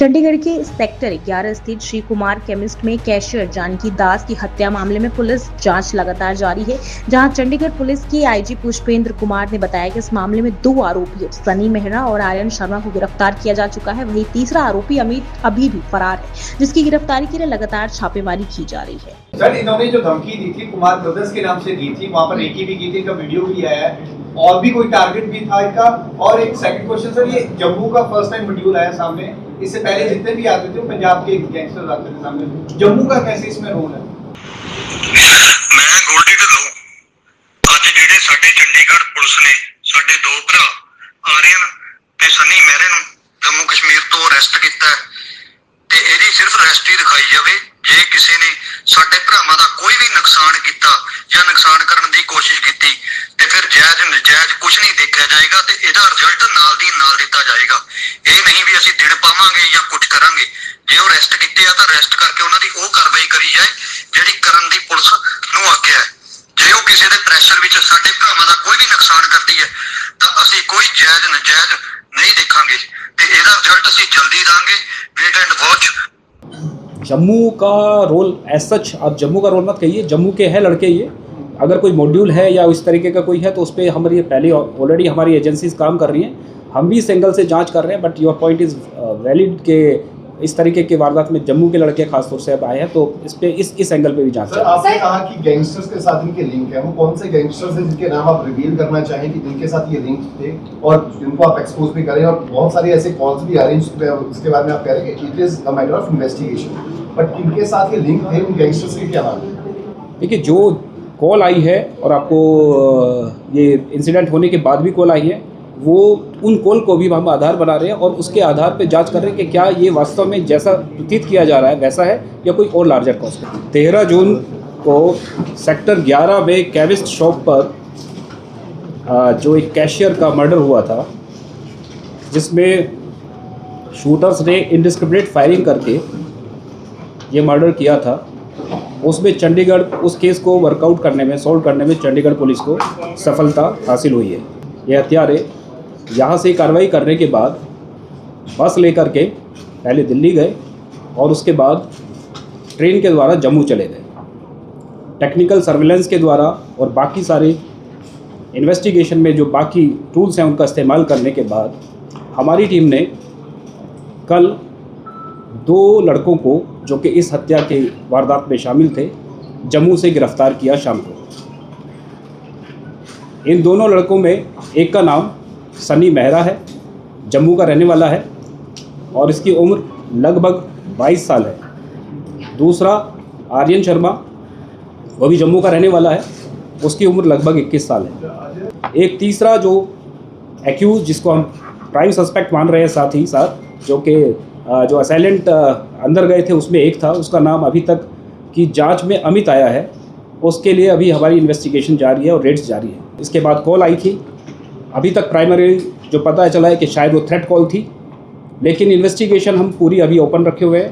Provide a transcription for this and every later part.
चंडीगढ़ के सेक्टर 11 स्थित श्री कुमार केमिस्ट में कैशियर जानकी दास की हत्या मामले में पुलिस जांच लगातार जारी है। जहां चंडीगढ़ पुलिस के आईजी पुष्पेंद्र कुमार ने बताया कि इस मामले में 2 आरोपियों सनी मेहरा और आर्यन शर्मा को गिरफ्तार किया जा चुका है। वहीं तीसरा आरोपी अमित अभी भी फरार है, जिसकी गिरफ्तारी के लिए लगातार छापेमारी की जा रही है। सर, इन्होंने जो धमकी दी थी कुमार ब्रदर्स के नाम से दी थी, वहाँ पर रेकी भी की थी, इनका वीडियो भी आया है और भी कोई टारगेट भी था इनका। और एक सेकंड क्वेश्चन सर, ये जम्मू का फर्स्ट टाइम वीडियो आया सामने, इससे पहले जितने भी आते थे पंजाब के गैंगस्टर्स आते थे सामने, जम्मू का कैसे इसमें रोल है? मैं गोल्डी ढिल्लों ਅੱਜ ਜਿਹੜੇ ਸਾਡੇ ਚੰਡੀਗੜ੍ਹ ਪੁਲਿਸ ਨੇ ਸਾਡੇ 2 ਭਰਾ ਆਰੀਅਨ ਤੇ ਸਨੀ ਮਹਿਰੇ ਨੂੰ ਜੰਮੂ ਕਸ਼ਮੀਰ ਤੋਂ ਅਰੈਸਟ ਕੀਤਾ ਤੇ ਇਹਦੀ ਸਿਰਫ ਅਰੈਸਟ ਹੀ ਦਿਖਾਈ ਜਾਵੇ। ਜੇ ਕਿਸੇ ਨੇ ਸਾਡੇ ਭਰਾਵਾਂ ਦਾ ਕੋਈ ਵੀ ਨੁਕਸਾਨ ਕੀਤਾ ਜਾਂ ਨੁਕਸਾਨ ਕਰਨ ਦੀ ਕੋਸ਼ਿਸ਼ ਕੀਤੀ ਤੇ ਫਿਰ ਜਾਇਜ਼ ਨਜਾਇਜ਼ ਕੁਝ ਨਹੀਂ ਦੇਖਿਆ ਜਾਏਗਾ ਤੇ ਇਹਦਾ ਰਿਜ਼ਲਟ ਨਾਲ ਦੀ ਨਾਲ ਦਿੱਤਾ ਜਾਏਗਾ। ਇਹ ਨਹੀਂ ਵੀ ਅਸੀਂ ਦਿਨ ਪਾਵਾਂਗੇ ਜਾਂ ਕੁਝ ਕਰਾਂਗੇ। ਜੇ ਉਹ ਅਰੈਸਟ ਕੀਤੇ ਆ ਤਾਂ ਅਰੈਸਟ ਕਰਕੇ ਉਹਨਾਂ ਦੀ ਉਹ ਕਾਰਵਾਈ ਕਰੀ ਜਾਏ ਜਿਹੜੀ ਕਰਨ ਦੀ ਪੁਲਿਸ ਨੂੰ ਆਖਿਆ ਹੈ। ਜੇ ਉਹ ਕਿਸੇ ਦੇ ਪ੍ਰੈਸ਼ਰ ਵਿੱਚ ਸਾਡੇ ਭਰਾਵਾਂ ਦਾ ਕੋਈ ਵੀ ਨੁਕਸਾਨ ਕਰਦੀ ਹੈ ਤਾਂ ਅਸੀਂ ਕੋਈ ਜਾਇਜ਼ ਨਜਾਇਜ਼ नहीं देखेंगे तो ਇਹਦਾ ਰਿਜ਼ਲਟ ਅਸੀਂ ਜਲਦੀ ਦਾਂਗੇ। Wait and watch. जम्मू का रोल एज सच आप जम्मू का रोल मत कहिए, जम्मू के हैं लड़के ये। अगर कोई मॉड्यूल है या इस तरीके का कोई है तो उस पर हमारी पहले ऑलरेडी हमारी एजेंसीज काम कर रही हैं, हम भी इस एंगल से जांच कर रहे हैं। But your point is valid के इस तरीके के वारदात में जम्मू के लड़के खासतौर से अब आए हैं, तो इस पे इस एंगल पे भी जांच सर, आपने कहा कि गैंगस्टर्स के साथ इनके लिंक है, वो कौन से गैंगस्टर्स हैं जिनके नाम आप रिवील करना चाहें कि जिनके साथ ये लिंक थे और जिनको आप एक्सपोज भी करें? और बहुत सारे ऐसे कॉल्स भी आ रहे हैं उसके बारे में आप कह रहे हैं कि it is a matter of investigation, but इनके साथ ये लिंक थे, उन गैंगस्टर्स के क्या नाम है? देखिए, जो कॉल आई है और आपको ये इंसिडेंट होने के बाद भी कॉल आई है, वो उन कॉल को भी हम आधार बना रहे हैं और उसके आधार पे जांच कर रहे हैं कि क्या ये वास्तव में जैसा प्रतीत किया जा रहा है वैसा है या कोई और लार्जर कॉस्ट है। 13 जून को सेक्टर 11 में केमिस्ट शॉप पर जो एक कैशियर का मर्डर हुआ था, जिसमें शूटर्स ने इंडिस्क्रिमिनेट फायरिंग करके ये मर्डर किया था, उसमें चंडीगढ़ उस केस को वर्कआउट करने में, सॉल्व करने में चंडीगढ़ पुलिस को सफलता हासिल हुई है। ये हत्यारे यहाँ से कार्रवाई करने के बाद बस लेकर के पहले दिल्ली गए और उसके बाद ट्रेन के द्वारा जम्मू चले गए। टेक्निकल सर्विलेंस के द्वारा और बाकी सारे इन्वेस्टिगेशन में जो बाकी टूल्स हैं उनका इस्तेमाल करने के बाद हमारी टीम ने कल 2 लड़कों को जो कि इस हत्या के वारदात में शामिल थे जम्मू से गिरफ़्तार किया शाम को। इन दोनों लड़कों में एक का नाम सनी मेहरा है, जम्मू का रहने वाला है और इसकी उम्र लगभग 22 साल है। दूसरा आर्यन शर्मा, वो भी जम्मू का रहने वाला है, उसकी उम्र लगभग 21 साल है। एक तीसरा जो एक्यूज जिसको हम प्राइम सस्पेक्ट मान रहे हैं साथ ही साथ जो असैलेंट अंदर गए थे उसमें एक था, उसका नाम अभी तक की जांच में अमित आया है, उसके लिए अभी हमारी इन्वेस्टिगेशन जारी है और रेड्स जारी है। इसके बाद कॉल आई थी, अभी तक प्राइमरी जो पता चला है कि शायद वो थ्रेट कॉल थी, लेकिन इन्वेस्टिगेशन हम पूरी अभी ओपन रखे हुए हैं।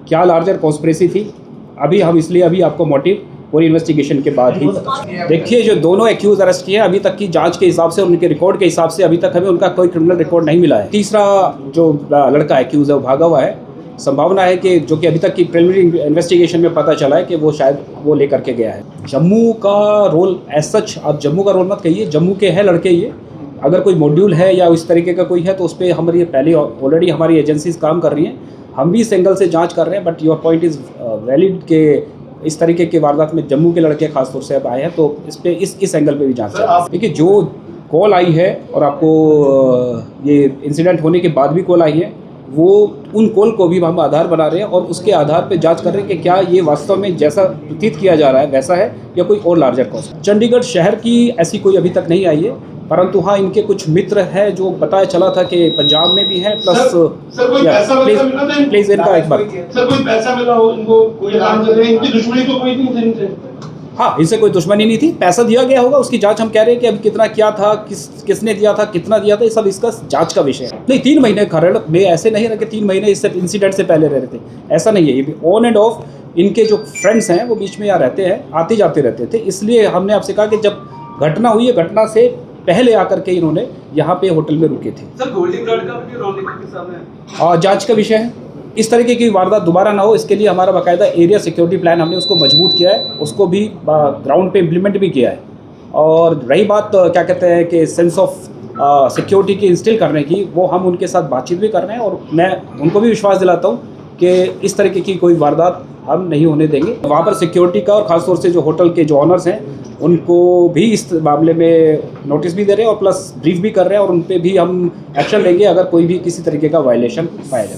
क्या लार्जर कॉन्स्पिरेसी थी अभी हम इसलिए अभी आपको मोटिव पूरी इन्वेस्टिगेशन के बाद ही देखिए। जो दोनों एक्यूज अरेस्ट किए हैं अभी तक की जांच के हिसाब से, उनके रिकॉर्ड के हिसाब से अभी तक हमें उनका कोई क्रिमिनल रिकॉर्ड नहीं मिला है। तीसरा जो लड़का एक्यूज है वो भागा हुआ है, संभावना है कि जो कि अभी तक की प्रिलिमिनरी इन्वेस्टिगेशन में पता चला है कि वो शायद वो लेकर के गया है। जम्मू का रोल एज सच आप जम्मू का रोल मत कहिए, जम्मू के हैं लड़के ये। अगर कोई मॉड्यूल है या इस तरीके का कोई है तो उस पर हमारी पहले ऑलरेडी हमारी एजेंसीज काम कर रही हैं, हम भी इस एंगल से जांच कर रहे हैं। But your point is valid के इस तरीके के वारदात में जम्मू के लड़के खासतौर से अब आए हैं, तो इस पे इस एंगल पे भी जांच कर रहे हैं। देखिए, जो कॉल आई है और आपको ये इंसिडेंट होने के बाद भी कॉल आई है, वो उन कॉल को भी हम आधार बना रहे हैं और उसके आधार पे जांच कर रहे हैं कि क्या ये वास्तव में जैसा प्रतीत किया जा रहा है वैसा है या कोई और लार्जर कॉस्ट। चंडीगढ़ शहर की ऐसी कोई अभी तक नहीं आई है, परंतु हाँ इनके कुछ मित्र हैं जो बताया चला था कि पंजाब में भी हैं। प्लस प्लीज इनका एक बार सर, कोई पैसा मिला हो इनको, कोई काम कर रहे हैं, इनकी दुश्मनी तो कोई नहीं थी इनसे? हाँ, इनसे कोई दुश्मनी नहीं थी, पैसा दिया गया होगा, उसकी जांच हम कह रहे हैं कि अब कितना क्या था, किसने दिया था, कितना दिया था, ये सब इसका जांच का विषय है। नहीं, 3 महीने खरड़ में ऐसे नहीं रहे कि 3 महीने इससे इंसिडेंट से पहले रह रहे थे, ऐसा नहीं है। ये भी ऑन एंड ऑफ इनके जो फ्रेंड्स हैं वो बीच में यहाँ रहते हैं, आते जाते रहते थे। इसलिए हमने आपसे कहा कि जब घटना हुई है, घटना से पहले आकर के इन्होंने यहाँ पे होटल में रुके थे। सर गोल्डी कार्ड का भी रॉन्ग के सामने और जांच का विषय है, इस तरीके की वारदात दोबारा ना हो इसके लिए हमारा बाकायदा एरिया सिक्योरिटी प्लान हमने उसको मजबूत किया है, उसको भी ग्राउंड पे इम्प्लीमेंट भी किया है। और रही बात क्या कहते हैं कि सेंस ऑफ सिक्योरिटी की इंस्टिल करने की, वो हम उनके साथ बातचीत भी कर रहे हैं और मैं उनको भी विश्वास दिलाता हूँ कि इस तरीके की कोई वारदात हम नहीं होने देंगे। वहाँ पर सिक्योरिटी का और ख़ासतौर से जो होटल के जो ऑनर्स हैं उनको भी इस मामले में नोटिस भी दे रहे हैं और प्लस ब्रीफ भी कर रहे हैं और उन पर भी हम एक्शन लेंगे अगर कोई भी किसी तरीके का वायलेशन पाया जाए।